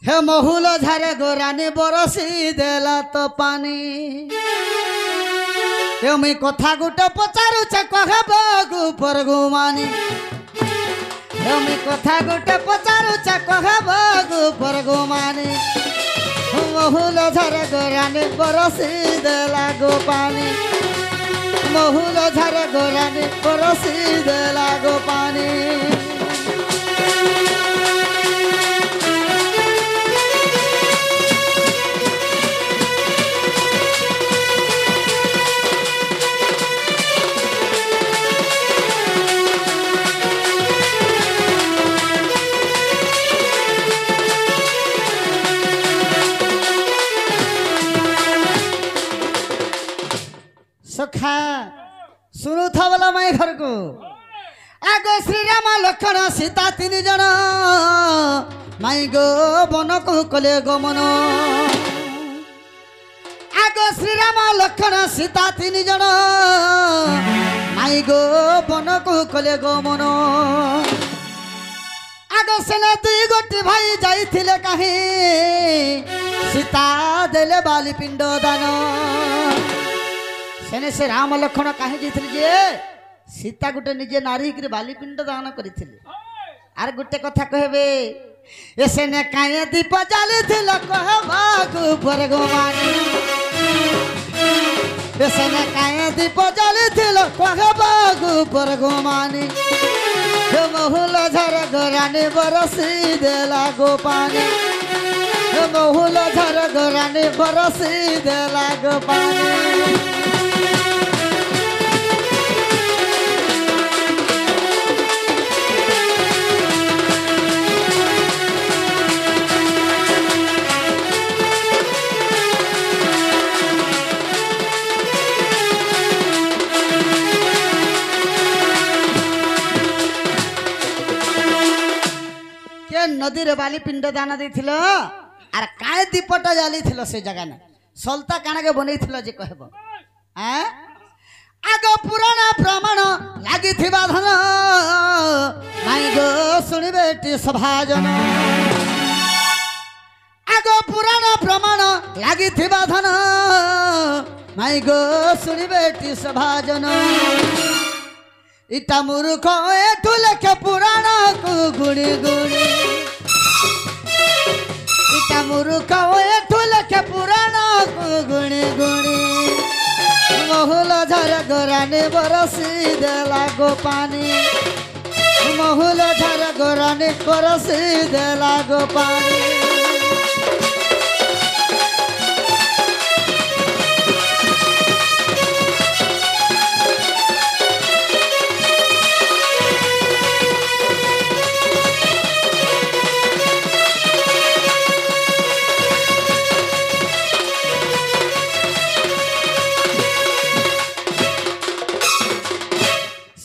हे महुल झारे गोरानी बरसी देला तो पानी हे मुई कथा गुटे पचारुचे कहबो पर गुमानी हे मुई कथा गुटे पचारुचे कहबो पर गुमानी महुल झारे गोरानी बरसी देला गो पानी महुल झारे गोरानी बरसी देला गो पानी सखा सुनु था वाला माई घर को आगो श्री राम लक्ष्मण सीता तीन जन माई गो बन को कले गमन आगो श्री राम लक्ष्मण सीता तीन जन माई गो बन को कले गमन आगो सेने दुई गोटी भाई जाइथिले काहे सीता देले बाली पिंड दान सेने से राम लक्ष्मण कहीं जाइथिले जे सीता गुटे निजे नारी के बाली पिंड दान करिथिले आर गुटे कथा कहबे ए सेने काहे दीप जालिथिल कहबा पर गोमानी ए सेने काहे दीप जालिथिल कहबा पर गोमानी हे महुल झर गोरानी बरसी देला गो पानी हे महुल झर गोरानी बरसी देला गो पानी नदी रे बाली पिंड दान देथिलो आर काय दीपटा जाली थिलो से जगह ने सलता काना के बनै थिलो जे कहबो हैं आगो पुराना प्रमाण लागि थिबा धन माई गो सुनिबे टी सभाजन आगो पुराना प्रमाण लागि थिबा धन माई गो सुनिबे टी सभाजन इटा मूर्ख एठु लेखे पुराण को गुणी गुणी इटा मूर्ख एठु लेखे पुराण को गुणी गुणी महुल झर गोरानी बरसी देला गो पानी महुल झर गोरानी बरसी देला गो पानी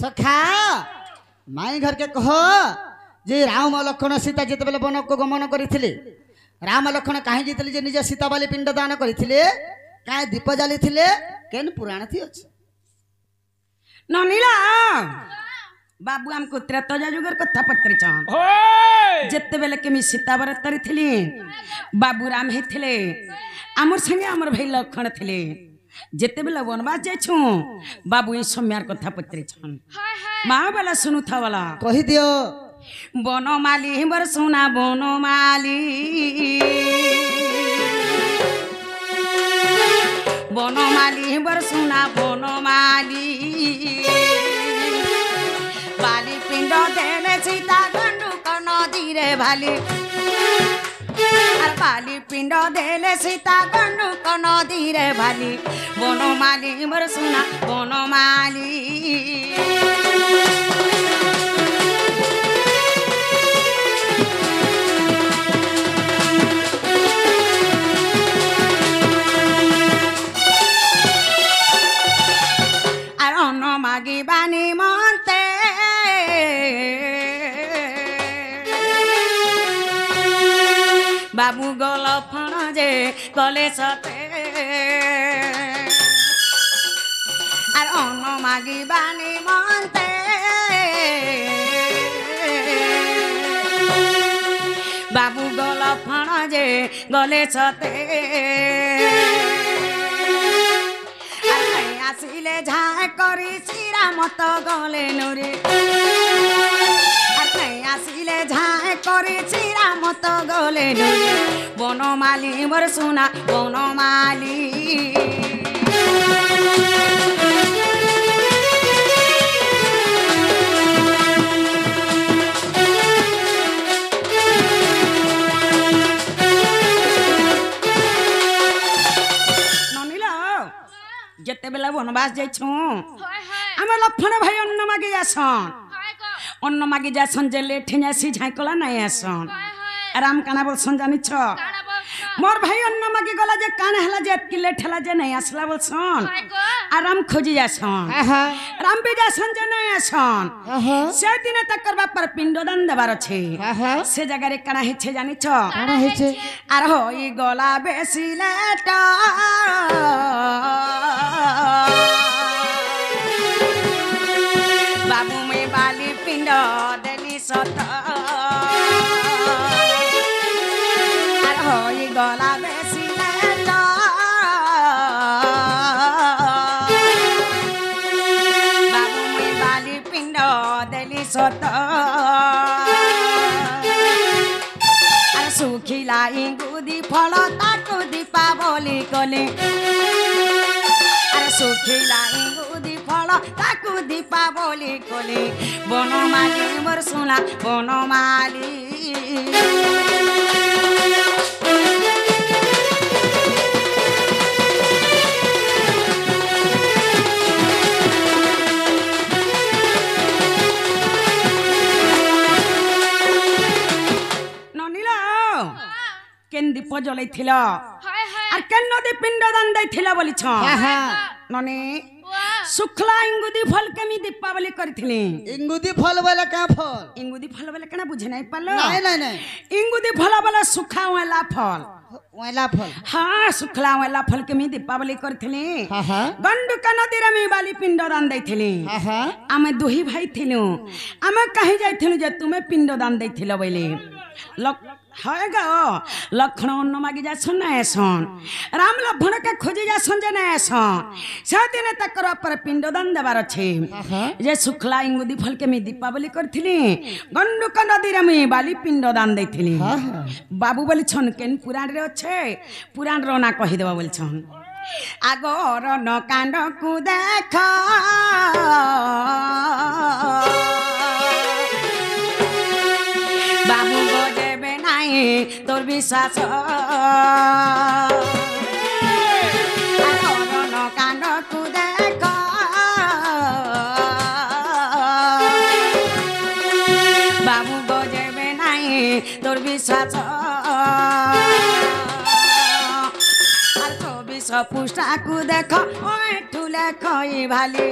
सखा माई घर के कह जे राम लक्ष्मण सीता जिते बेले वन को गमन करथिले राम लक्ष्मण कहीं जीतले जे निजे सीता बाली पिंड दान करथिले काहे दीप जाली थिले केन पुराण थी अछि ननीला बाबू हमको त्रेता जुगर कथा पत्र चाह जिते बेले केमी सीता व्रत करथिली बाबू राम हेथिले आमर संगे आमर भाई लक्ष्मण थिले जेते बेला वनवास जाइछु बाबू ई सम्यार कथा पत्रे छन माँ वाला सुनु था वाला कहि दियो बनमाली बर सुना बनमाली बनमाली बर सुना बनमाली बाली पिंड देले सीता गंडू नदी रे भाली बाली पिंड देले सीता गंडू नदी रे भाली बनमाली बर सुना बनमाली मागी बानी मानते बाबू गल फण जे गले सते আর অন্য মাগি বানি মন্তে বাবু গলা লফণ যে গলে সতে আসিলে ঝাঁ করি শ্রীরাম তো গলে নুরে আসিলে ঝাঁ করি শ্রীরাম তো গলে নুরে বনমালী মোর সোনা বনমালী যেতেবেলা বনবাস যাইছু আমার লক্ষণ ভাই অন্ন মাগি যাসন অন্ন মাগি যাসন যে লেঠে আসি ঝাঁকলা নাই আসন রাম কানা বলছন জানিছ মোর ভাই অন্ন মাগি গলা যে কান হেলা যে এতকি লেট হেলা যে নাই আসলা বলছন আর রাম খোঁজি যাসন রাম বি যাসন যে নাই আসন সেদিনে তাকর বাপার পিণ্ডদান দেবার আছে সে জায়গায় কানা হেছে জানিছ আর হই গলা বেশি লেট বাবু মে বালি পিণ্ড দেলি সত আর হই গলা বেশি লেট বাবু মে বালি পিণ্ড দেলি সত আর শুখিলা ইঙ্গুদি ফল তাকু দীপাবলি কলে আর শুখিলা ইঙ্গুদি ফল তাকু দীপাবলি কলে বনমালী মোর সোনা বনমালী ননিলা কেন দীপ জ্বলাইছিল আর কেন নদী পিণ্ডদান দিয়েছিল বলিছ ননি শুক্লা ইঙ্গুদি ফল কেমি দীপাবলি করিছিলি ইঙ্গুদি ফল বলে কা ফল ইঙ্গুদি ফল বলে কেন বুঝে নাই পারল নাই নাই নাই ইঙ্গুদি ফল বলে সুখা ওলা ফল ওলা ফল হ্যাঁ শুক্লা ওলা ফল কেমি দীপাবলি করিছিলি গন্ডুকা নদীরে আমি বালি পিণ্ডদান দিয়েছিলি আমি দুহি ভাই থিলু আমি কাহি যাইছিলু যে তুমি পিণ্ডদান দিয়েছিল বলে হয় গো লক্ষণ অন্য মাগি যাসন না এসন রাম লক্ষণকে খুঁজি যাসন যে না এসন সেদিনে তাকর পরে পিণ্ডদান দেবার আছে যে শুক্লা ইঙ্গুদি ফলকে আমি দীপাবলি করিছিলি গন্ডুকা নদীরে আমি বালি পিণ্ডদান দিয়েছিলি বাবু বলিছন কেন পুরাণরে অছে পুরাণ রনা কহিদেব বলছন আগর ন কাণ্ডকু দেখ বাবু দেবে নাই তোর বিশ্বাস আগর ন কাণ্ডকু দেখ বাবু দেবে নাই তোর বিশ্বাস পুষ্টাকু দেখ ঠুলে খই ভালি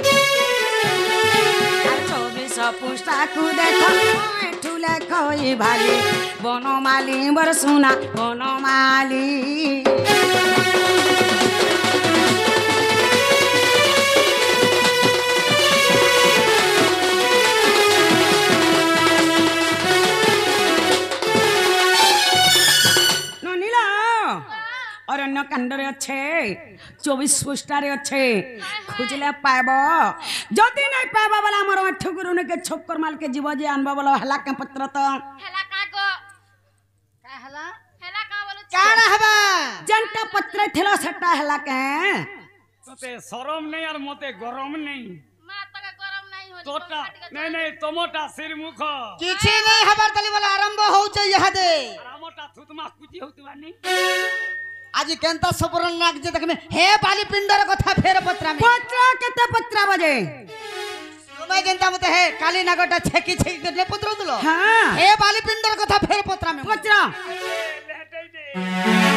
আর 24 পুষ্টাকু দেখ ঠুলে খই ভালি বনমালী বর সোনা বনমালী অরণ্য কাণ্ডরে আছে 24 পৃষ্ঠারে আছে খুঁজলে পাইব যদি নাই পাইব বলে আমার ঠকুরুনকে ছক্কর মালকে জীব যে আনবা বলো হেলা কে পত্র তো হেলা কাগো কা হেলা কা বলো কাড়া হবা জনটা পত্র থিল সেটা হেলা কে তোতে শরম নেই আর মতে গরম নেই মা তোকে গরম নাই হলি তোটা নাই নাই তোমটা সির মুখ কিছু নেই হবার তালি বলে আরম্ভ হউছে ইহাদে আর আমটা থুতমা কুচি হউতবানি আজি কেনতা সপরন নাক যে দেখমে হে বালি পিণ্ডর কথা ফের পত্রা মে পত্র কেতে পত্র বাজে তুমি যেনতা মতে হে কালি নাগটা ছেকি ছেকি নে পত্র দিলো হ্যাঁ হে বালি পিণ্ডর কথা ফের পত্রা মে পত্র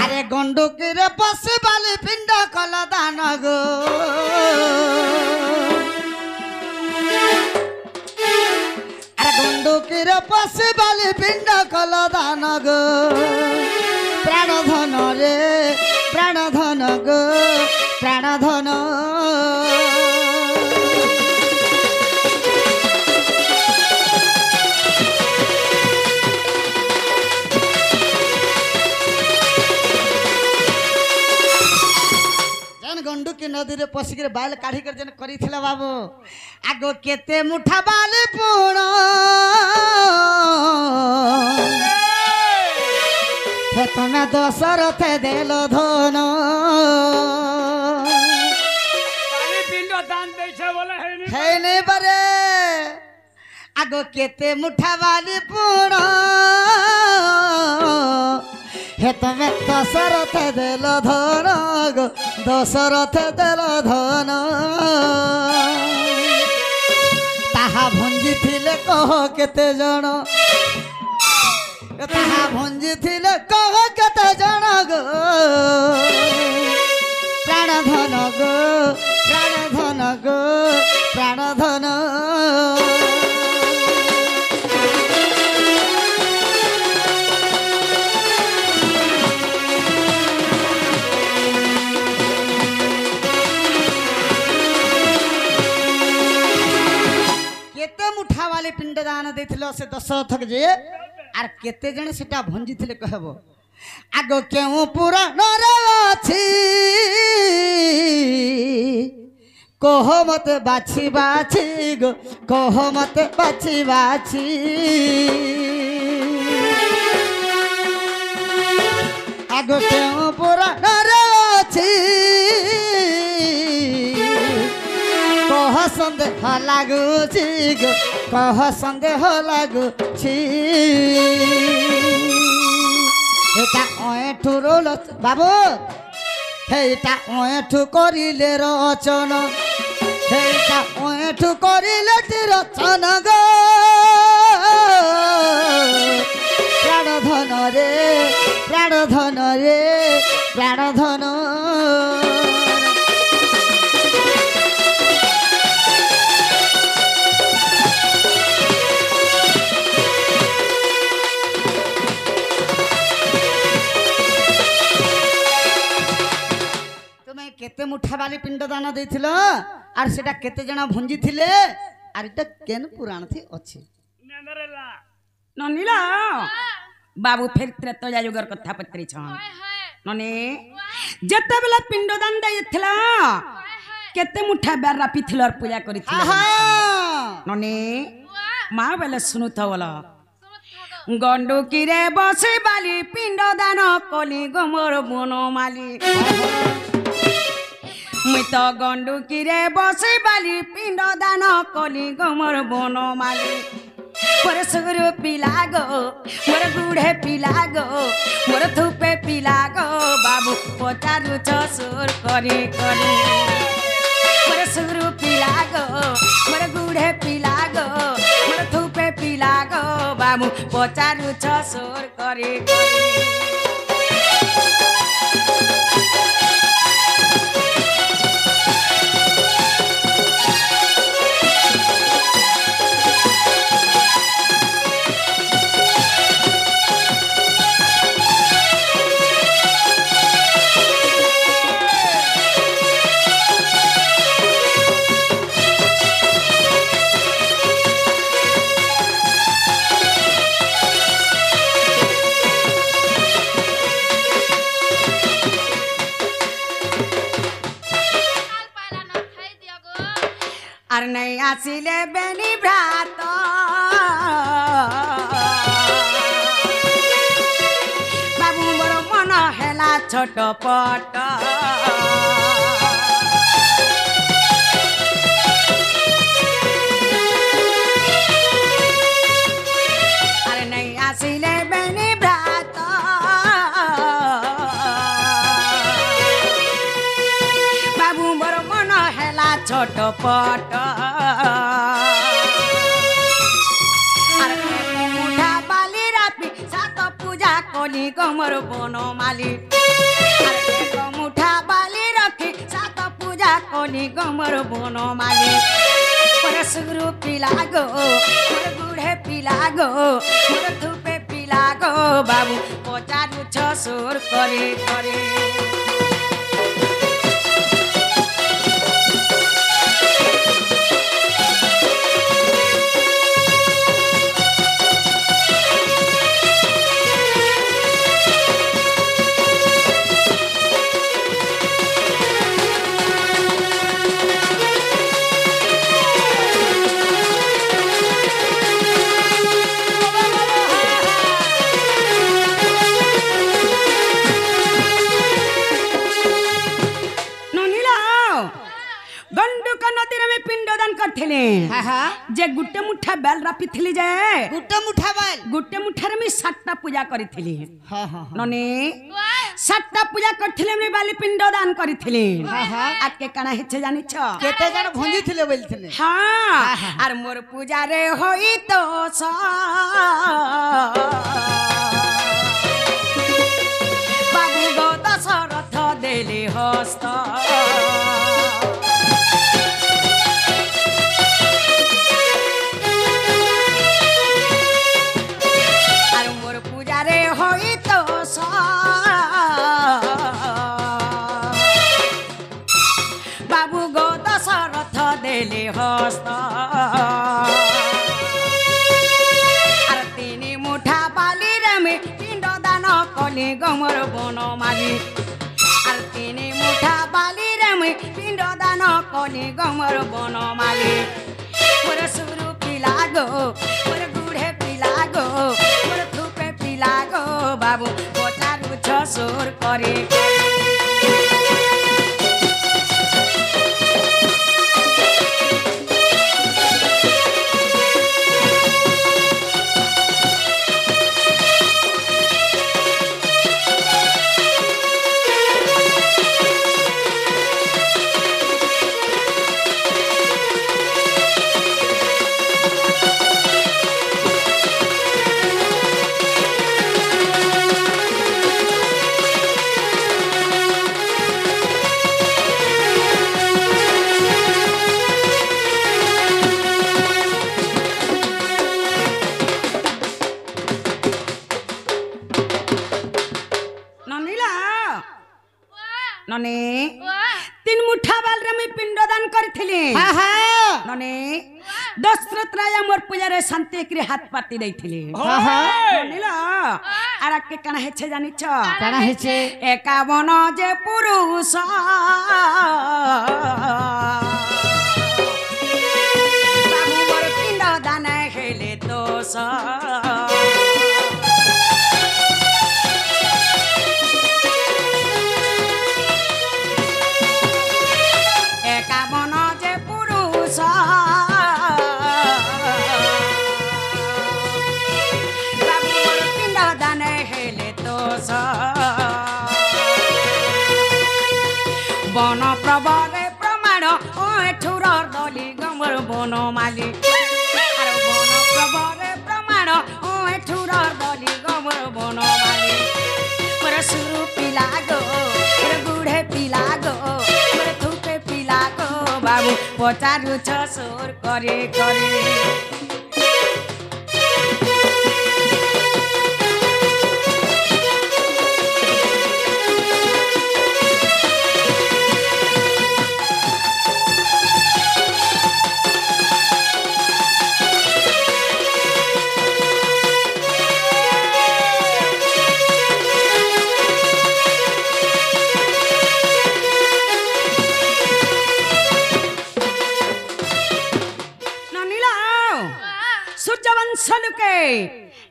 আরে গন্ডকের পাশে বালি পিণ্ড কলা দান গো আরে গন্ডকের পাশে বালি পিণ্ড কলা দান গো প্রাণধন রে প্রাণধন গো প্রাণধন की नदी रे पसिक बाल काढ़ी कर जन करिथिला बाबू आगो केते मुठा बाल पुण हे तमे दशरथ देलो धन काली पिंड दान दै छे बोले है नहीं है नहीं बरे आगो केते मुठा बाल पुण हे तमे दशरथ देलो धन गो दशरथ देलो धन ताहा भंजी थिले कह केते जण ताहा भंजी थिले कह केते जण गो प्राण धन गो प्राण धन गो प्राण धन केते मुठा वाले पिंडदान देथिलो से दशरथ जे आर केते जण सेटा भंजी थिले कहबो आगो केउ पुराण रे अछि कह मते बाछि बाछि गो कह मते बाछि बाछि आगो केउ पुराण रे अछि कह संदेह लागुछि गो कह संदेह लागुछि এটা অয়েঠুর বাবু সেইটা অয়েঠু করিলে রচন সেইটা অয়েঠু করিলে রচন গো প্রাণধন রে প্রাণধন রে প্রাণধন केते मुठा वाली पिंडदान देथिलो आर सेटा केते जना भंजी थिले आर इटा केन पुराण थी अछि नेंदरेला ननीला बाबू फिर त्रेतया युगर कथा पत्री छन ननी जते बेला पिंडदान दैथिला केते मुठा बेर रापी थिलर पूजा करिथिला आहा ननी मां बेले सुनु थवला गंडू किरे बसे बाली पिंडदान कली गमर बनमाली मुई तो गंडू किरे बसे बाली पिंड दान कली गमर बनमाली मोर सुगुरु पिला गो मोर गुढ़े पिला गो मोर थुपे पिला गो बाबू पचारू चसुर करी करी मोर सुगुरु पिला गो मोर गुढ़े पिला गो मोर थुपे पिला गो बाबू पचारू चसुर करी करी नहीं आसिले बेनी भ्रात बाबू मोर मन हेला छटपट अरे नहीं आसिले बेनी भ्रात बाबू मोर मन हेला छटपट मुठा बाली रापी सात पूजा कली गमर बनमाली मुठा बाली रखी सात पूजा कली गमर बनमाली मोर सुगुरु पिला गो मोर गुढ़े पिला गो मोर थुपे पिला गो बाबू पचारू छसुर करे करे ଥିଲେ হ্যাঁ হ্যাঁ যে গুটে মুঠা বেল রাপিଥିଲି যে গুটে মুঠা বাইল গুটে মুঠারে আমি 7টা পূজা করিଥିଲି হ্যাঁ হ্যাঁ ননি 7টা পূজা করଥିଲେ আমি বালি পিণ্ড দান করিଥିଲି হ্যাঁ হ্যাঁ আকে কানা হেছে জানিছ কেতে জন ভঞ্জি ଥିଲେ বলছিলে হ্যাঁ আর মোর পূজারে হই তো বাবু গো দশরথ দেলে হস্ত আর মোর পূজারে হই তো বাবু গো দশরথ দেলে হস্ত আর 3 মুঠা বালির আমি পিণ্ড দান কলি গমর বনমালী আর 3 মুঠা বালির আমি পিণ্ড দান কলি গমর বনমালী মোর সুরু পিলা গো মোর গুড়ে পিলা গো মোর থুপে পিলা গো বাবু পচারু ছসুর করে ননে 3 মুঠা বালরে আমি পিণ্ড দান করিଥିଲି হ্যাঁ হ্যাঁ ননে দশরথ রায় মোর পূজারে শান্তি করে হাত পাতি দেইଥିଲେ হ্যাঁ হ্যাঁ ননিল আর আকে কানা হেছে জানিছ কানা হেছে 51 যে পুরুষ বাবু মোর পিণ্ড দান হেলে দোষ বন প্রবরে প্রমাণ ও এঠুরর দলি গমর বনমালী আর বন প্রবরে প্রমাণ ও এঠুরর দলি গমর বনমালী মোর সুরু পিলা গো মোর গুড়ে পিলা গো মোর থুপে পিলা গো বাবু পচারু ছসুর করে করে লোকে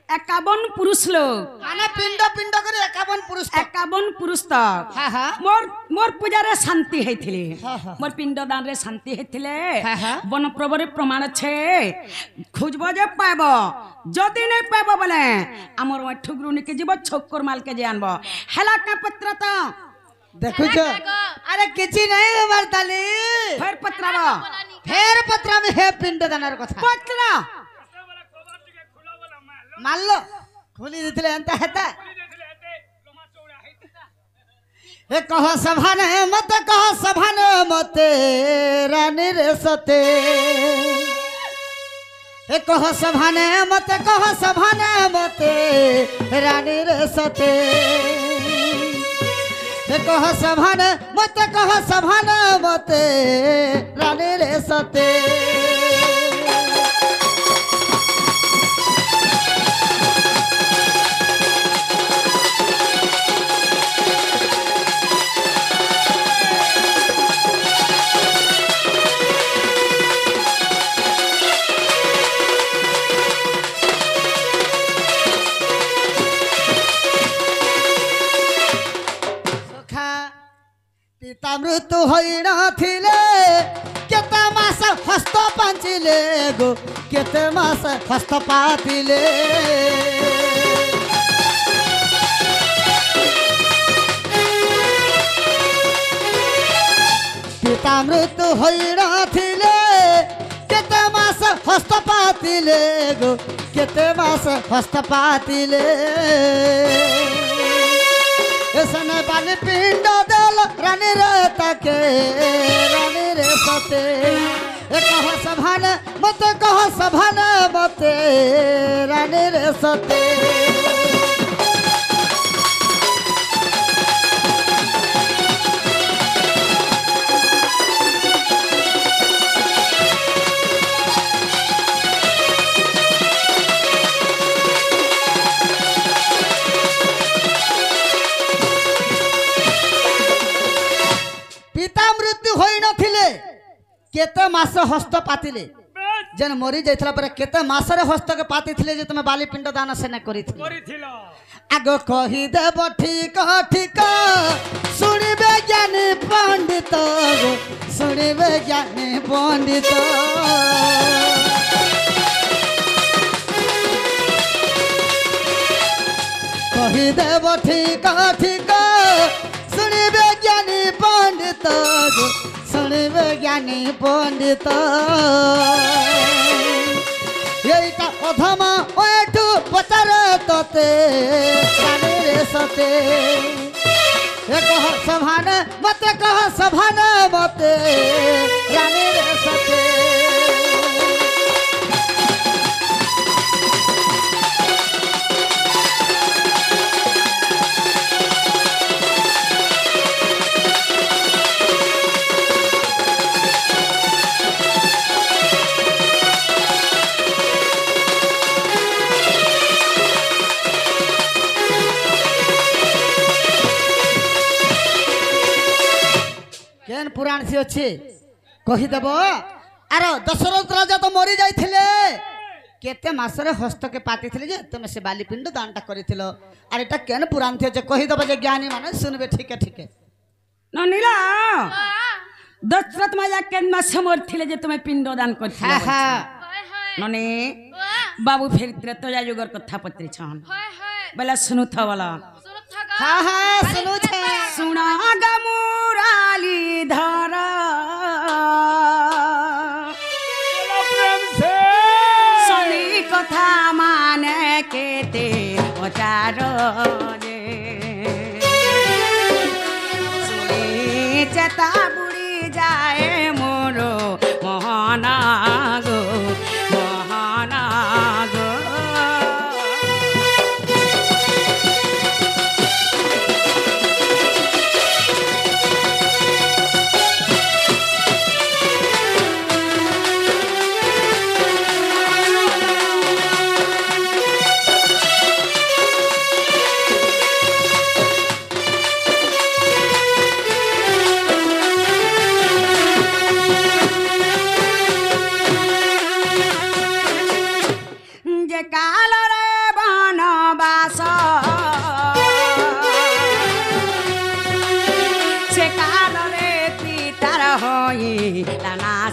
51 পুরুষ লোক মানে পিণ্ড পিণ্ড করে 51 পুরুষ 51 পুরুষ তক হ্যাঁ হ্যাঁ মোর মোর পূজারে শান্তি হইছিলে হ্যাঁ, হ্যাঁ। মোর পিণ্ড দানরে শান্তি হইছিলে হ্যাঁ, হ্যাঁ। বন প্রবরে প্রমাণ আছে খুঁজব যে পাইব যদি নাই পাইব বলে আমার ওই ঠুগরুনিকে যাব ছক্কর মালকে যে আনব হেলা কা পত্র তো দেখুছ আরে কিছু নাই আমার তালি ফের পত্রাব ফের পত্র আমি হে পিণ্ড দানের কথা পত্র মারলো খুলি দিলে এন্তা হেতা এ কহ সভানে মতে রানীর সতে এ কহ সভানে মতে রানীর সতে এ কহ সভানে মতে রানীর সতে পিতা মৃত্যু হই নথিলে केते मास हस्त पांचिले गो केते मास हस्त पातिले पिता मृत्यु होई नथिले केते मास हस्त पातिले गो केते मास हस्त पातिले ऐसन बाली पिंड दल रानी रे तके रानी रे सते कह सभान मते रानी रे सते केते मास हस्त पातिले जन मरी जाइथला पर केते मास रे हस्त के पाती थिले जे तमे बाली पिंड दान से न करिथिल आगो कहि देब ठीक ठीक सुनिबे ज्ञानी पंडित सुनिबे ज्ञानी पंडित कहि देब ठीक ठीक सुनिबे ज्ञानी पंडित सुनिबे ज्ञानी पंडित यहीटा अधमा ओठू पचार तते रानी रे सते कह सभान मते रानी रे सते पुराण से अच्छे कहीदेव आर दशरथ राजा तो मरी जाइथिले केते मासरे हस्त के पाती थिले जे तुम से बाली पिंड दानटा करिथिल आर एटा केन पुराण थे जे कहीदेव जे ज्ञानी माने सुनबे ठीक है ननीला दशरथ माया केन मास मर थिले जे तुम पिंड दान करथिल हां ननी बाबू फिर त्रेतया युगर कथा पत्री छन बला सुनु था वाला हां सुनु छे सुना गमुराली धरा सनी कथा माने केते अचार रे सुनी चेता बुड़ी जाए मोरो मोहना गो मोहना गो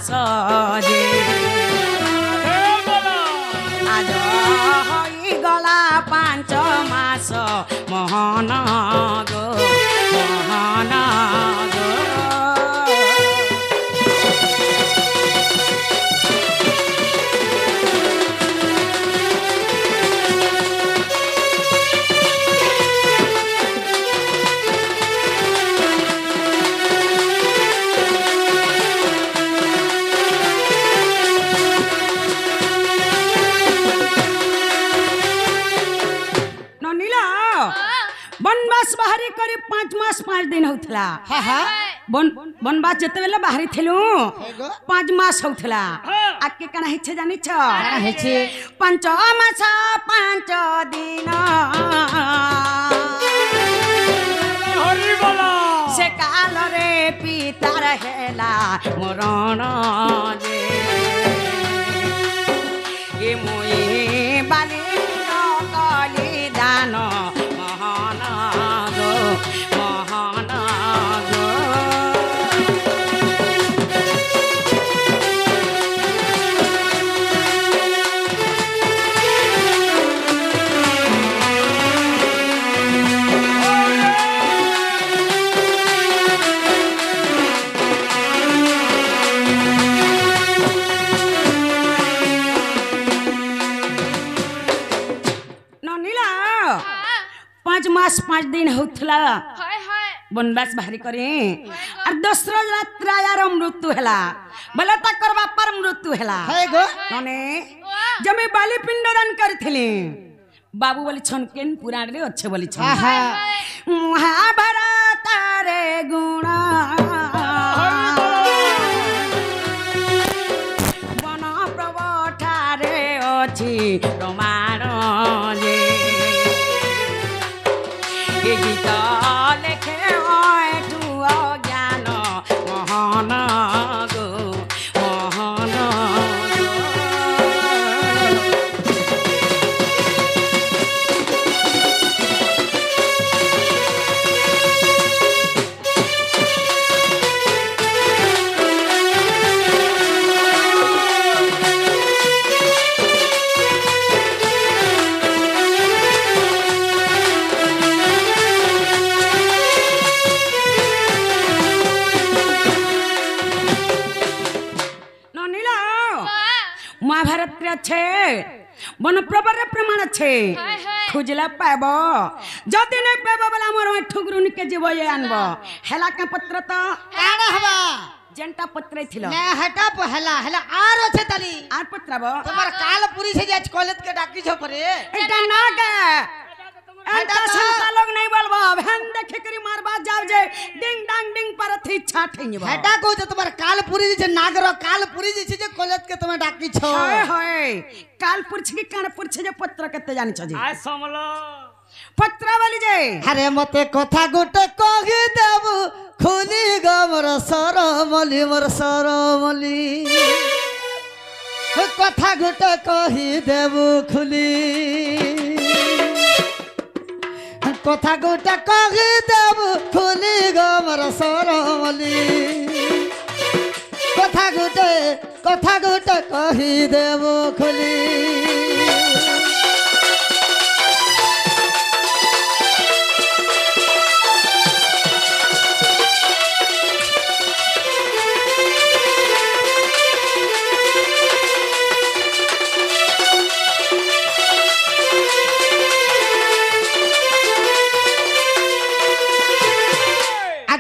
सजे आज गला 5 मास मोहन गो मोहन गो बनवास बाहरी करी 5 मास 5 दिन होथला बनवास जते बेला बाहरी थिलु 5 मास होथला आके कना हिछे जानि छ हिछे 5 मास 5 दिन हरि बोला से काल रे पिता रहेला मरण जे ए मोई बाली कली दान 5 दिन होथला हाय हाय बनवास बाहरी करे और दूसरा रात्रा यार मृत्यु हैला बोले तकर बापर मृत्यु हैला है गो माने जब मैं बाली पिंड दान करथिली बाबू बोली छन केन पुराण रे अच्छे बोली छन आहा महाभारत रे गुणा बन प्रवठारे अछि प्रमाण जे ए गीत लेखे ओठु ज्ञान मोहन गो मोहन महाभारत रे छे बन प्रबर रे प्रमाण छे हाय हाय खुजला पाबो जदि नै पाबो बला मोर ठुगरुन के जीव ये आनबो हेला के पत्र त काण हवा जेंटा पत्र थिलो ने हटा पहला हला आरो छे तली आर पत्रबो तुम्हार काल पूरी से आज कॉलेज के डाकी छो परे एटा ना के एटा संता लोग नहीं बोलबो भन देखे करी मारबा जाव जे डिंग डांग डिंग पर थी छाठिंगबो हटा को जे तुम्हार काल पूरी जे नागर काल पूरी जे जे कॉलेज के तुम्हें डाकी छो हाय हाय काल पुरछ की कान पुरछ जे पत्र कते जानि छ जी आय समलो पत्र वाली जे अरे मते कथा गोटे कहि देबु खुली गो मोर सरमली कथा गोटे कहि देबु खुली कथा गोटे कहि देबु खुली गो मोर सरमली कथा गोटे कहि देबु खुली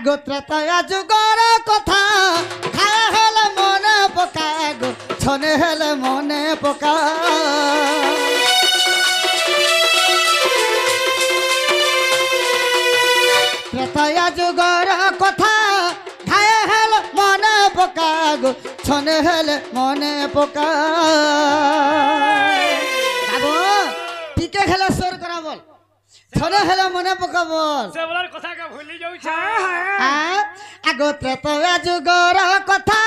गोत्रतया जुगर कथा खाए हेले मने पका गो छने हेले मने पका त्रतया जुगर कथा खाए हेले मने पका गो छने हेले मने पका बाबू टीके खेला सोर करा बोल छने हेले मने पका बोल से बोलार কথা কে ভুলি যাউ ছে আগোত্রে তো যুগর কথা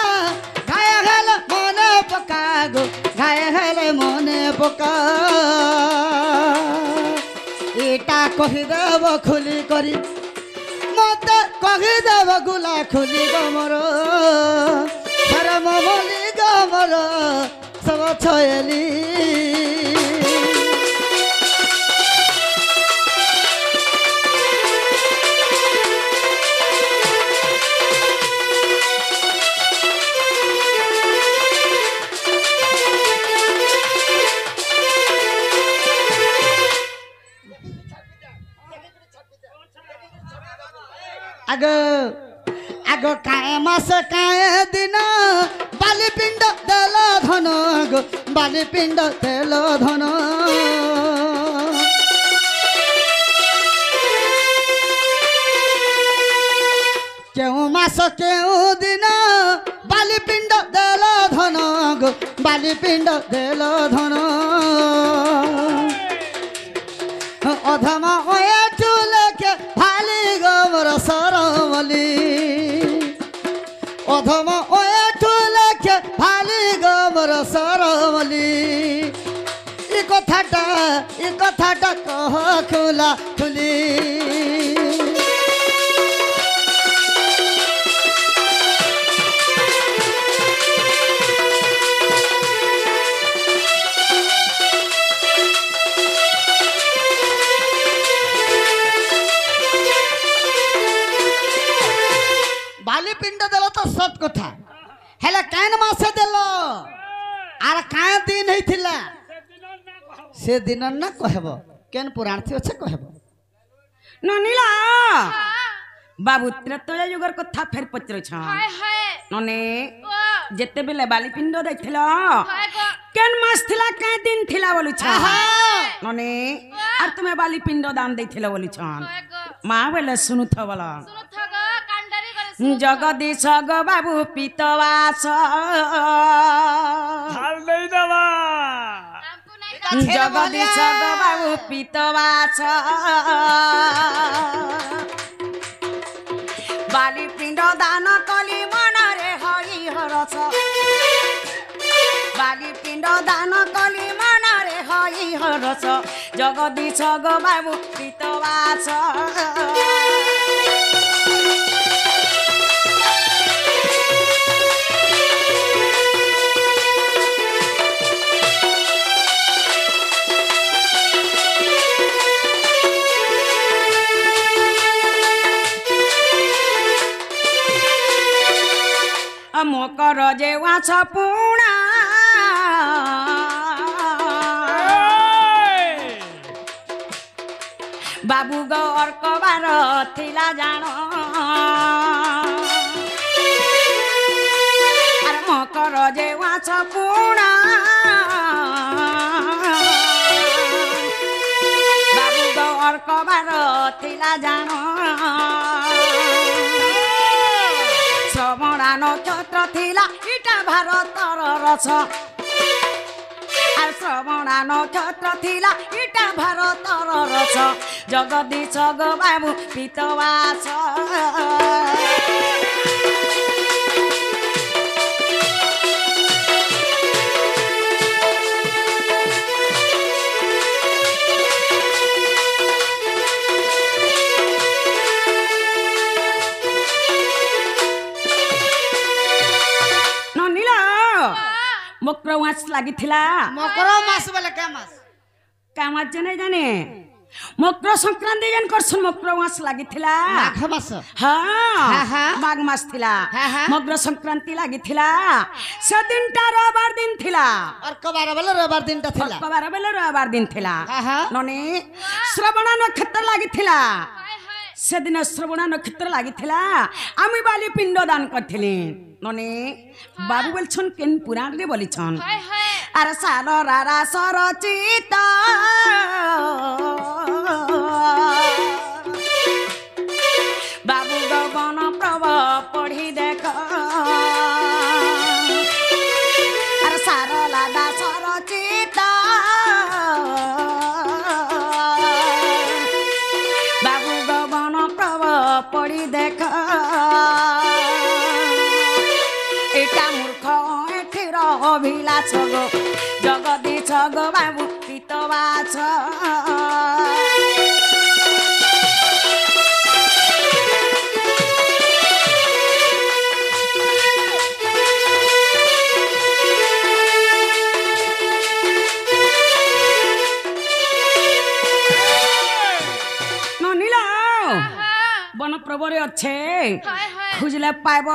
গায়ে হেলে মনে পকা গো গায়ে হেলে মনে পকা এটা কহি দেব খুলি করি মতে কহি দেব গুলা খুলি গমর শরম বলি গমর সব ছয়েলি आगो काए मास काए दिन बाली पिंड देल धन गो बाली पिंड देल धन केउ मास केउ दिन बाली पिंड देल धन गो बाली पिंड देल धन अधमा ओए चुलके भाली गोबर सरमली अधमा ओए चुलके भाली गोबर सरमली इ कथाटा कह खुला खुली बाली पिंड देलो तो सत कथा हेला कान मासे देलो आर कान दिन हेथिला से दिन ना कहबो केन पुराण थी अच्छे कहबो ନନିଲା ବାବୁ ତ୍ରେତୟା ଯୁଗର କଥା ଫେର ପଚାରୁଛ हाय हाय ନନେ ओ ଯେତେବେଳେ ବାଲିପିଣ୍ଡ ଦେଖିଲ हाय गो କେନ୍ ମାସ ଥିଲା କେନ୍ ଦିନ ଥିଲା ବୋଲୁଛ ଆହା ନନେ আর তুমি ବାଲିପିଣ୍ଡ ଦାନ ଦେଇଥିଲ ବୋଲୁଛ हाय गो ମା ବୋଲେ ଶୁଣୁଥ ବୋଲ सुनो थगो कांडारी करे ଜଗଦୀଶ ଗ ବାବୁ ପିତବାସ ঢাল দেই দেবা हमको नहीं জগদীশ গ বাবু পিতবাস বালিপিণ্ড দান কলি মনরে হই হরস বালিপিণ্ড দান কলি মনরে হই হরস জগদীশ গ বাবু পিতবাস মকর যে ওয়াছ পুণা বাবু গর কবার থিলা জাণ আর মকর যে ওয়াছ পুণা বাবু গর কবার থিলা জাণ শ্রবণা নক্ষত্র থিলা ইটা ভারতর রস আর শ্রবণা নক্ষত্র থিলা ইটা ভারতর রস জগদীশ গ বাবু পিতবাস ନନିଲା ମକର ମାସ ଲାଗିଥିଲା ମକର ମାସ ବୋଲେ କେ ମାସ କାମାସ ଜାନେ ଜାନେ ମକର ସଂକ୍ରାନ୍ତି ଯେନ୍ କରସନ୍ ମକର ମାସ ଲାଗିଥିଲା ମାଘ ମାସ ହଁ ହଁ। ମାଘ ମାସ ଥିଲା ହଁ। ମକର ସଂକ୍ରାନ୍ତି ଲାଗିଥିଲା ସେଦିନଟା ରବିବାର ଦିନ ଥିଲା ଅର୍କ ବାର ବୋଲେ ରବିବାର ଦିନଟା ଥିଲା ଅକ୍ଟୋବର ବେଲେ ରବିବାର ଦିନ ଥିଲା ହଁ। ନନେ ଶ୍ରବଣ ନକ୍ଷତ୍ର ଲାଗିଥିଲା हाय हाय ସେଦିନ ଶ୍ରବଣ ନକ୍ଷତ୍ର ଲାଗିଥିଲା ଆମେ ବାଲି ପିଣ୍ଡ ଦାନ କରିଥିଲି ନନେ ବାବୁ ବୋଲଛନ୍ କେନ୍ ପୁରାଣରେ ବୋଲିଛନ୍ हाय हाय ଆରେ ସାର ରାରା ସରଚିତ ବାବୁ ଗଗନ ପ୍ରଭ ପଢି ଦେଖ ଆରେ ସାର ଲାଦା ସରଚିତ ବାବୁ ଗଗନ ପ୍ରଭ ପଢି ଦେଖ এটা মূর্খ এঠির অভিলাষ গো জগদীশ গ বাবু পিতবাস ননিলা বন প্রবরে অছে हाय हाय খুঁজলে পাইব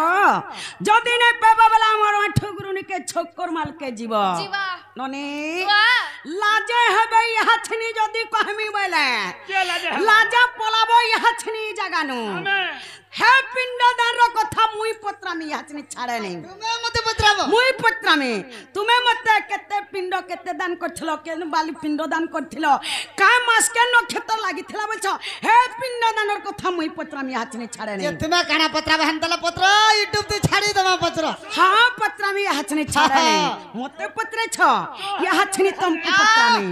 যদি নাই পাইব বলে আমার ঠুকরুনিকে ছক্কর মালকে জীব जीवा ননি वाह লাজে হবে ইহাছনি যদি কহমি বলে কে লাগে লাজা পলাব ইহাছনি জাগানু আমি হে পিণ্ডদানর কথা মুই পত্রামি ইহাছনি ছাড়ে নেই ତୁମେ ମତେ ପଚରାବ মুই পত্রামি তুমি মতে কেতে পিণ্ড কেতে দান করছিল কেন বালি পিণ্ড দান করছিল কা মাস কে নক্ষত্র লাগিছিল বলছ হে পিণ্ডদানর কথা মুই পত্রামি ইহাছনি ছাড়ে নেই ଯେ ତୁମେ କାଣା ପଚରାବ ହେନ୍ତାଲେ ପତ୍ର ୟୁଟ୍ୟୁବ ତେ ଛାଡି ଦବା ପତ୍ର हाँ पत्रामी याचनी छाड़े मोते पत्रे छ याचनी तुमको पत्रामी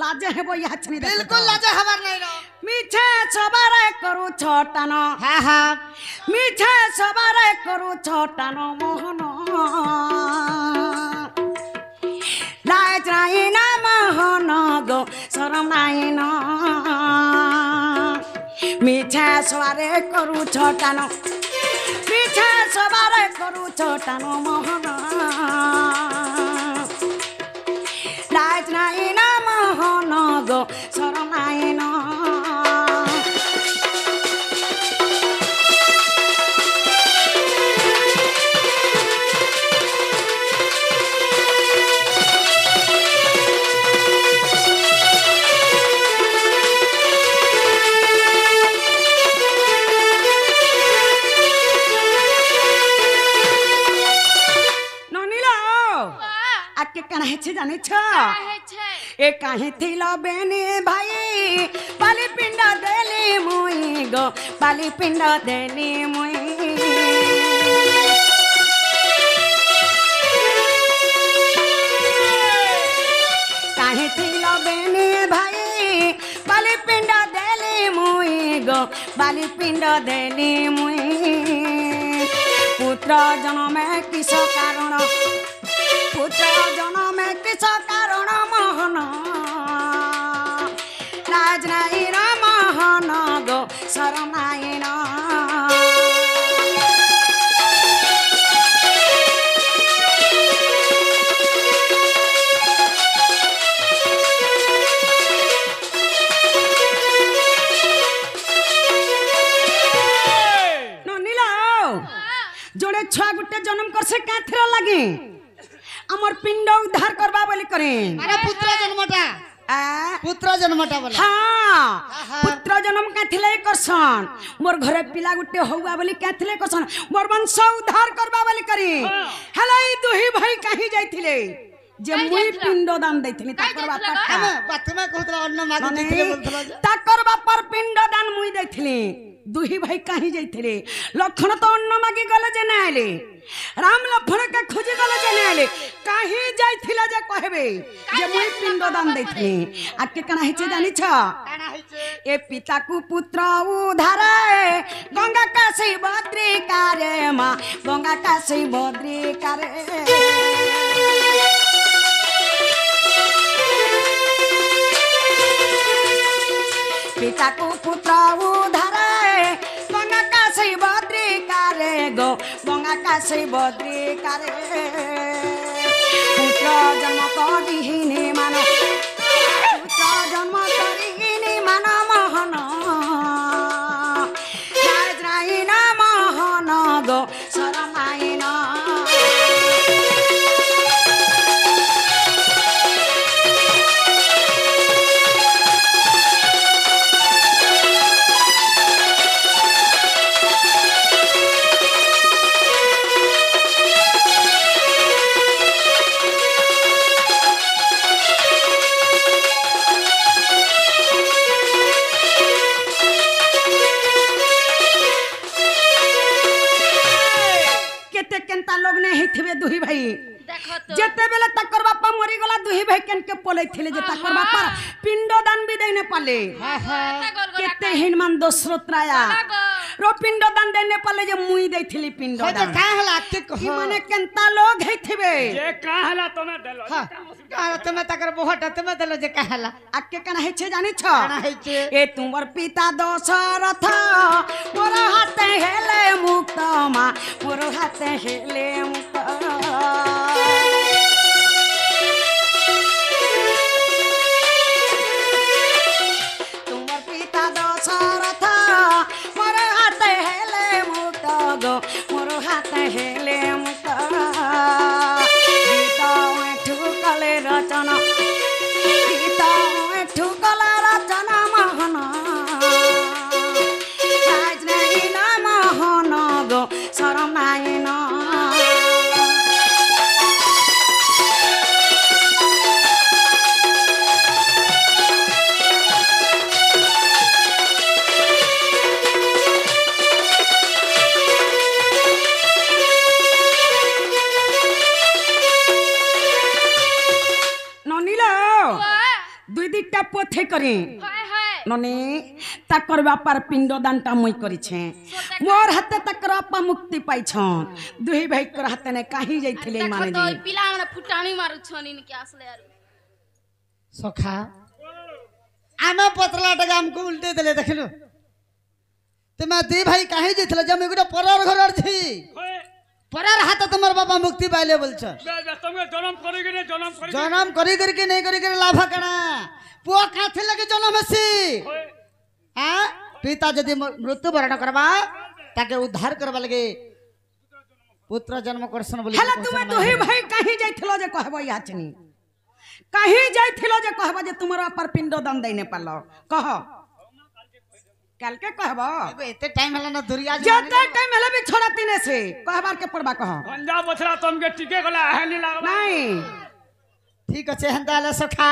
लाजे है वो याचनी ବିଲକୁଲ ଲାଜ ହବାର ନାହିଁ ର मिछे सबारे करू छोटान ହଁ ହଁ मिछे सबारे करू छोटान मोहन लाज नाही ना मोहन गो शरम नाही ना मिछे सबारे करू छोटान मिछे सबारे करू छोटान मोहन लाज नाही ना मोहन गो शरम नाही ना कणा है जाने छ काहे छे ए काहे थिलो बेनी भाई बाली पिंड देली मुई गो बाली पिंड देली मुई काहे थिलो बेनी भाई बाली पिंड देली मुई गो बाली पिंड देली मुई पुत्र जन्म किस कारण पुत्र जन्म किस कारण मोहन लाज नाई र मोहन गो शरम नाई न जोड़े छुआ गुटे जन्म कर से काथरा लगे अमर पिंड उद्धार करबा बोली करे अरे पुत्र जन्मटा बोला हाँ पुत्र जन्म काथिले करसन मोर घरे पिला गुटे होवा बोली काथिले करसन मोर वंश उद्धार करबा बोली करे हेला ई दुही भाई कहीं जाइथिले जे मुई पिंड दान दैथिनी ताकर बापा में कहतला अन्न मागि दिथिले बोलथला ताकर बापर पिंड दान मुई दैथिली दुही भाई कहीं जाइथिले लखन तो अन्न मागी गले जे ना आले राम लखन के खोजी गले जे ना आले कहीं जाइथिला जे कहबे जे मुई पिंड दान दैथिली आके कना हिचे जानि छ काना हिचे ए पिता को पुत्र उधारे गंगा काशी बद्री कारे मां गंगा काशी बद्री कारे पिता को पुत्र उधारे गंगा काशी बद्री कारे गो गंगा काशी बद्री कारे पुत्र जन्म करिहिनी मान पुत्र जन्म करिहिनी मान मोहन लाज नाई न मोहन गो शरम नाई न लोग ने हिथबे दुही भाई देखो तो जेते बेले तकर बापा मरी गला दुही भाई केन के पोले थिले जे तकर बापा पिंडदान भी देने पाले केते हिनमान दशरथराया रो पिंडदान देने पाले जे मुई देथिली पिंडदान का हला के कह ई माने केनता लोग हिथबे जे कहला तमे देलो का तमे तकर बहुत तमे देलो जे का हला आके कना हिचे जानि छ काना हिचे ए तुमर पिता दशरथ मोर हाथे हेले मुक्त मा मोर हाथे हेले मुक्त तुमर पिता दशरथ मोर हाथे हेले मुक्त गो मोर हाथे हेले मुक्त गीता ठुकले रचना गीता ठुकले रचना मोहन लाज नाई न मोहन गो शरम नाई न दुई दुईटा पोथे करे नने ताकर बापार पिंडदानटा मुई करिछे मोर हाथे ताकर बापा मुक्ति पाइ छन दुही भाई कर हाथे ने काहे जाइथिले माने देखो तो पिला माने फुटानी मारु छन इनके आसले यार सखा आमे पतला टका हमको उल्टे देले देखलो ते मैं दी भाई काहे जिथले जब एगुडा परर घर थी परर हाथ तुम्हार बाबा मुक्ति पाइले बोलछ तमे जन्म करी के जन्म करी करके नहीं करी करे लाभ कना पुआ काथे लगे जन्म हसी हां पिता यदि मृत्यु वरण करबा ताके उद्धार करबा लगे पुत्र जन्म करसन बोली हला तुमे दोही भाई काहे जाइथिलो जे कहबो याचनी काहे जाइथिलो जे कहबो जे तुमरा पर पिंड दान दैने पालो कह काल के कहबो एते टाइम हला ना दुरिया जते टाइम हला भी छोड़ा तिने से कहबार के पड़बा कह गंजा बछड़ा तुमके टिके गला है नी लागला नहीं ठीक अच्छे हेन्ता सखा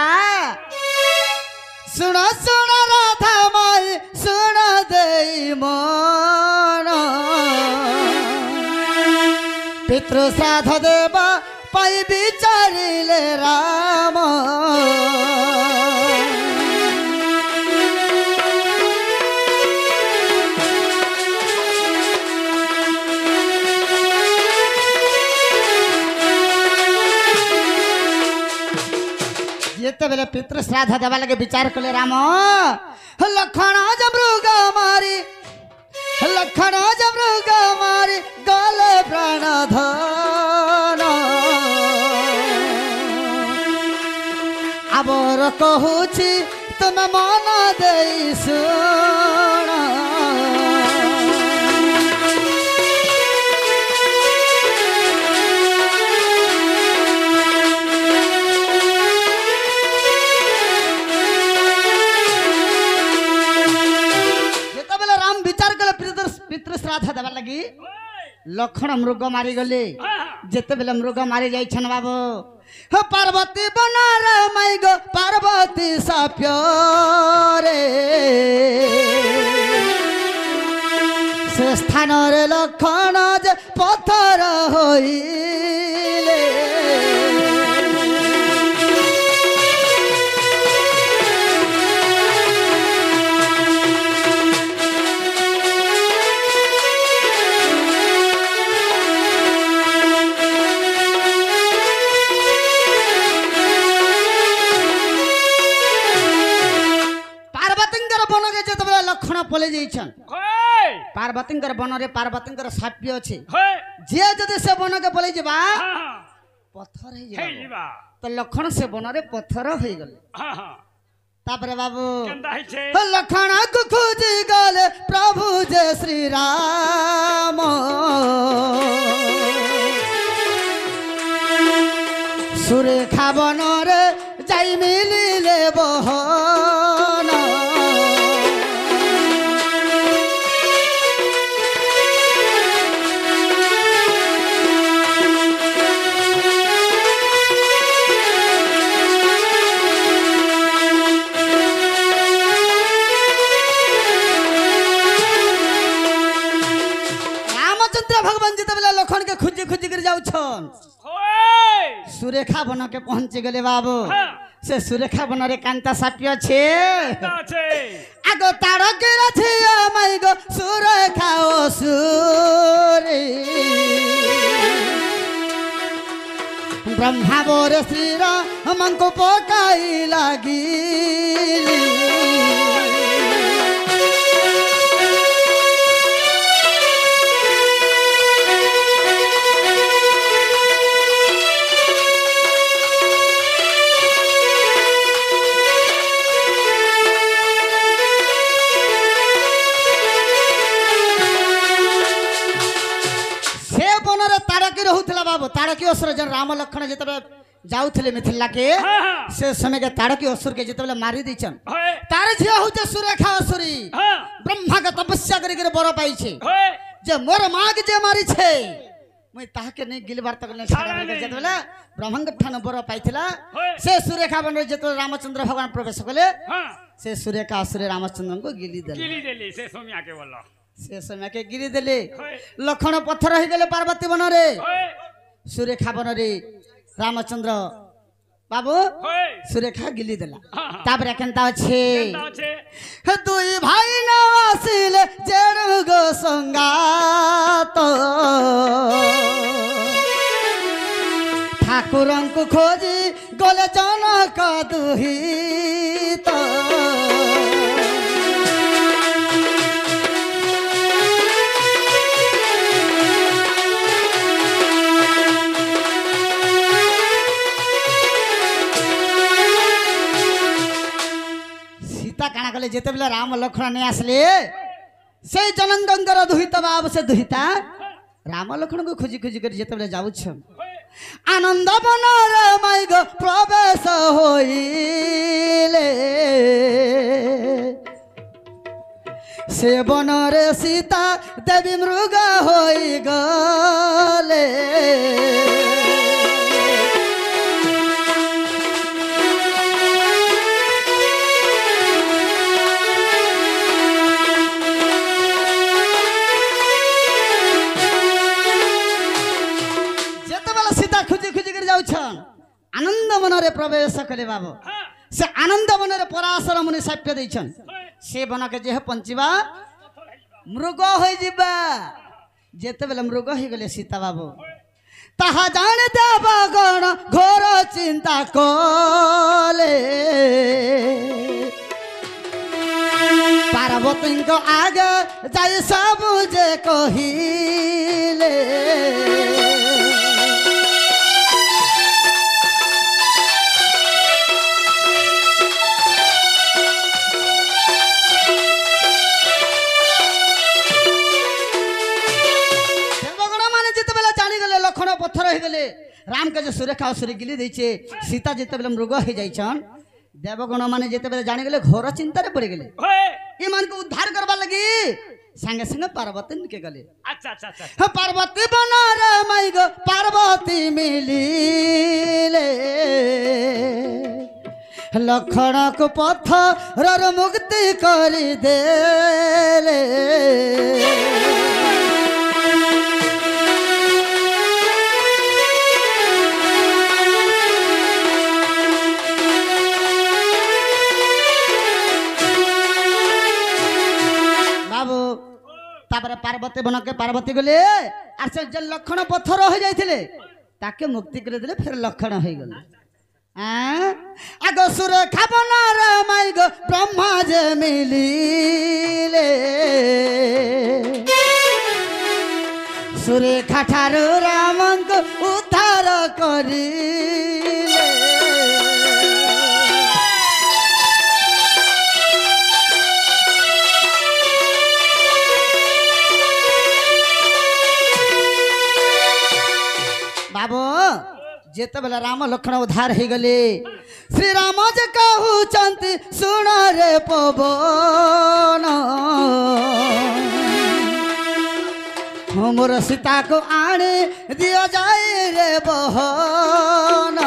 सुन सुन राधा माई सुन देई मन पितृ श्राद्ध देव पाई विचारिले राम जेते बेले पितृ श्राद्ध देवा लगे विचार कले राम लखन मृग मारी लखन मृग मारी गले प्राण धन आबर कहूची तुम मन दे सुन पितृ श्राद्ध देवा लगी लखन मृग मारी गले जेते बेले मृग मारी जाइछन बाबू हो पार्वती बनार माई गो पार्वती साप्य रे से स्थान रे लखन जे पत्थर होइले लखन पले जाइछन पार्वतींकर बन रे पार्वतींकर साप्य अछि जे जदि से बन के पले जिबा पत्थर हे जिबा तो लखन से बन रे पत्थर होई गले तापरे बाबू लखन को खोजी गले प्रभु जय श्री राम सुरेखा बन रे जाई मिलिले बहन भगवान जी तबला लखन के खुजी खुजी कर जाऊ छन सुरेखा बन के पहुंच गले बाबू से सुरेखा बन रे कांता साप्य छे आगो तारक रथे माई गो सुरेखा ओ सुरे ब्रह्मा बोरे श्री राम को पकाई लागी बाबू ताड़की असुर जन राम लखन जिते जाऊले मिथिला के से समय के ताड़की असुर के जिते मारी दीचन तार झिया होचे सुरेखा असुरी ब्रह्मा के तपस्या करी के बर पाई छे जे मोर मां के जे मारी छे मैं ताह के नहीं गिलबार तक ने छाड़ा के जिते ब्रह्मा के ठान बर पाइथिला से सुरेखा बन जिते रामचंद्र भगवान प्रवेश कले से सुरेखा असुर रामचंद्र को गिली देले से सोमिया के बोलो से समय के गिरी देले लखन पत्थर हो गले पार्वती बन रे सुरेखा बन रे रामचंद्र बाबू सुरेखा गिली देला तापर केनता छे दुई भाई न आसिल जेड़ गो संगात ठाकुरन को खोजी गले जनक दुहित काना कले जेते बेला राम लखन नहीं आसले से जनंगर दुहिता बाब से दुहिता राम लखन को खोजी खोजी कर जेते बेला जाऊ छ आनंद बन रे माई गो प्रवेश होइले से बन रे सीता देवी मृग होई गले प्रवेश कले बाबू से आनंद वन पराशर मुनि साप्य देछन से वन के जे पंचीबा मृग हो जिबा जेते बेले मृग हो गले सीता बाबू ताहा जान देवगण घोर चिंता कले पार्वती को आगे जाय सब जे कहिले पत्थर हो गले राम के जो सुरेखा सुरे गिली देचे सीता जिते बेले मृग हो जाइछन देवगण माने जिते बेले जानि गले घोर चिंता रे पड़ गले ई मान को उद्धार करबा लगी संगे संगे पार्वती के गले अच्छा अच्छा अच्छा ह पार्वती बना रे माई गो पार्वती मिलीले लखन को पत्थर मुक्ति करी देले पार्वती बन के पार्वती गले आर से जे लखन पत्थर हो जाइथिले ताके मुक्ति कर देले फिर लखन हो गले आगो सुरेखा बना रे माई गो ब्रह्मा जे मिलीले सुरेखा ठारू राम को उद्धार करिले बाबू जेते बेला राम लखन उद्धार हो गले श्री राम जे कहउचंती सुन रे पवन हमर सीता को आने दिया जाए रे बहन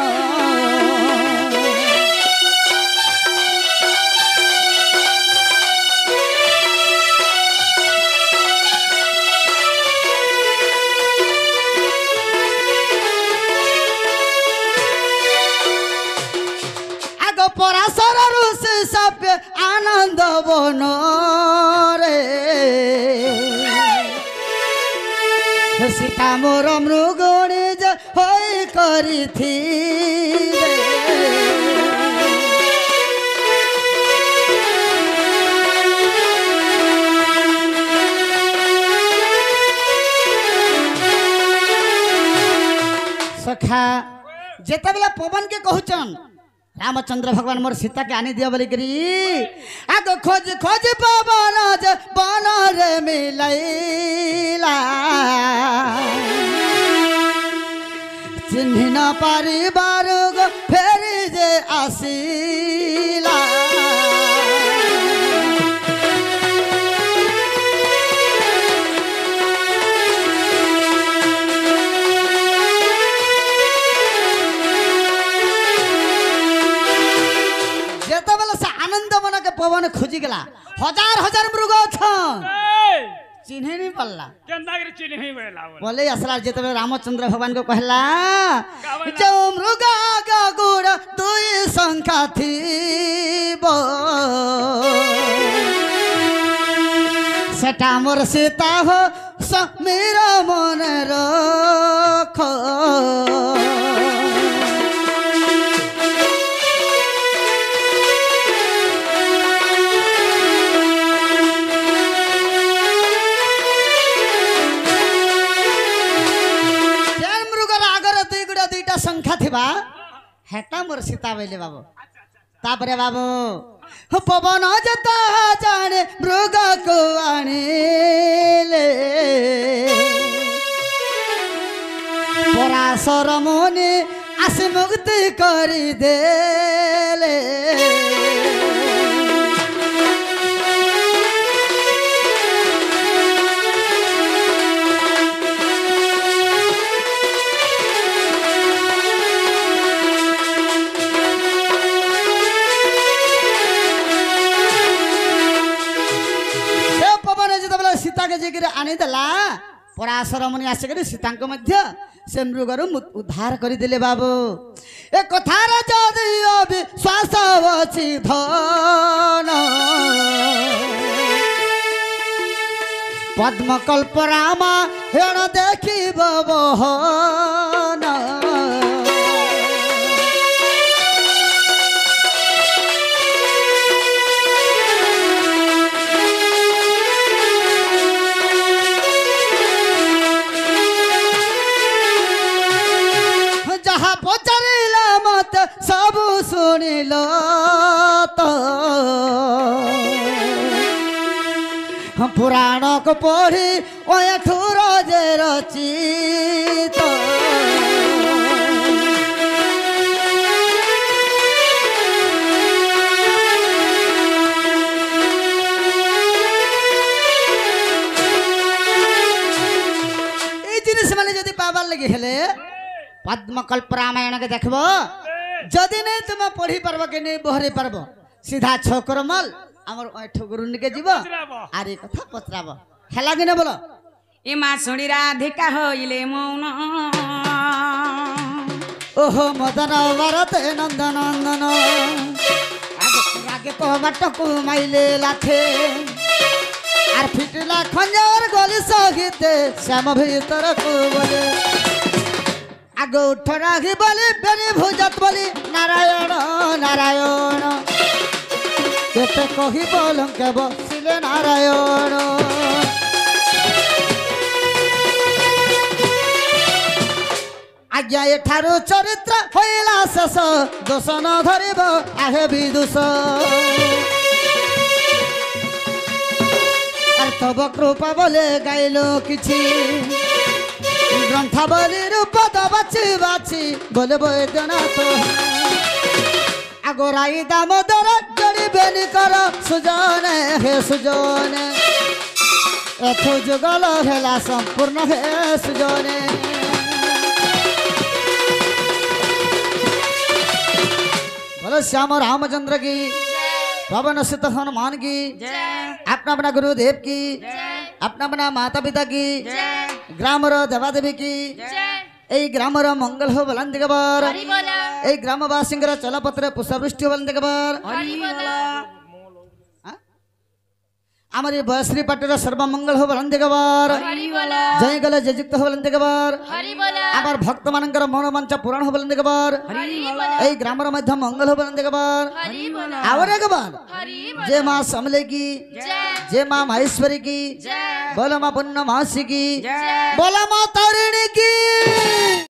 पराशर ऋषि सप्य आनंद बन रे सीता मोर मृगणी होई करी थी सखा जेते बेला पवन के कहचन रामचंद्र भगवान मोर सीता के आनी दिया बोली करी आगो खोज खोज पवन बन रे मिलैला चिन्ह न पारी बारू गो फेरी जे आसीला पवन खोजी गला हजार हजार मृग छन चिन्हे नहीं पल्ला केंदा के चिन्हे वेला बोले असला जेते रामचंद्र भगवान को कहला जो मृग का गुड़ दुई संख्या थीबो सेटा मोर सीता हो समीर मन रखो संख्या थिबा हेटा मोर सीता बेले बाबू तापरे बाबू पवन जता जाने मृग को आनिले पराशर मुनि आस मुक्ति करी देले सीता के जे आनी देला पराशर मुनि आसिक सीता मध्य से मृगर उद्धार करदेले बाबू ए कथार जदि विश्वास अछि धन पद्मकल्प रामा हेण देखिब बहन जहाँ पचारिला मत सब सुनिल तो पुराण को पढ़ी ओठुर जे रचित जिनिस मैंने जदि पाबार लगे हेले पद्मकल्प रामायण के देखबो जदि नहीं तुम पढ़ी पार्ब कि नहीं बहरी पार्ब सीधा छकरमल आमर ठगुरुन के जीव आरे कथा पचराब हेला कि न बोलो ए मा सुणी राधिका होइले मौन ओहो मदन भरत नंदनंदन आगे को बाटको माइले लाथे आर फिटला खंजर गली सहिते श्याम भीतर को बोले आगो उठ राखी बोली बेनी भुजत बोली नारायण नारायण केते कही बोलंके बसिले नारायण आज्ञा एठारु चरित्र होइला शेष दोष न धरिब आहे विदुष तब कृपा बोले गाइलो किछि ग्रंथावली रूप बाची बाची बोले वैद्यनाथ आगोराई दामोदर जड़ी बेनी कर सुजने हे सुजने एथो जुगल हेला संपूर्ण हे सुजने बोलो श्याम रामचंद्र की पवन सुत हनुमान की अपना अपना गुरुदेव की अपना अपना माता पिता की ग्राम देवा देवी की এই গ্রামের মঙ্গল হো বলন দিগবার এই গ্রামবাসীঙ্গর চলপত্রে পুষ্পবৃষ্টি বলন দিগবার আমার এই বয়শ্রী পাটের সর্বমঙ্গল হো বলন দিগবার জয় গলে জয়যুক্ত হো বলন দিগবার আমার ভক্ত মানঙ্কর মনোবাঞ্ছা পূরণ হো বলন দিগবার এই গ্রামের মধ্যে মঙ্গল হো বলন দিগবার আর একবার যে মা সমলে কি যে মা মহেশ্বরী কি बोलो माँ पुण्य मासी की बोलो माँ तारिणी की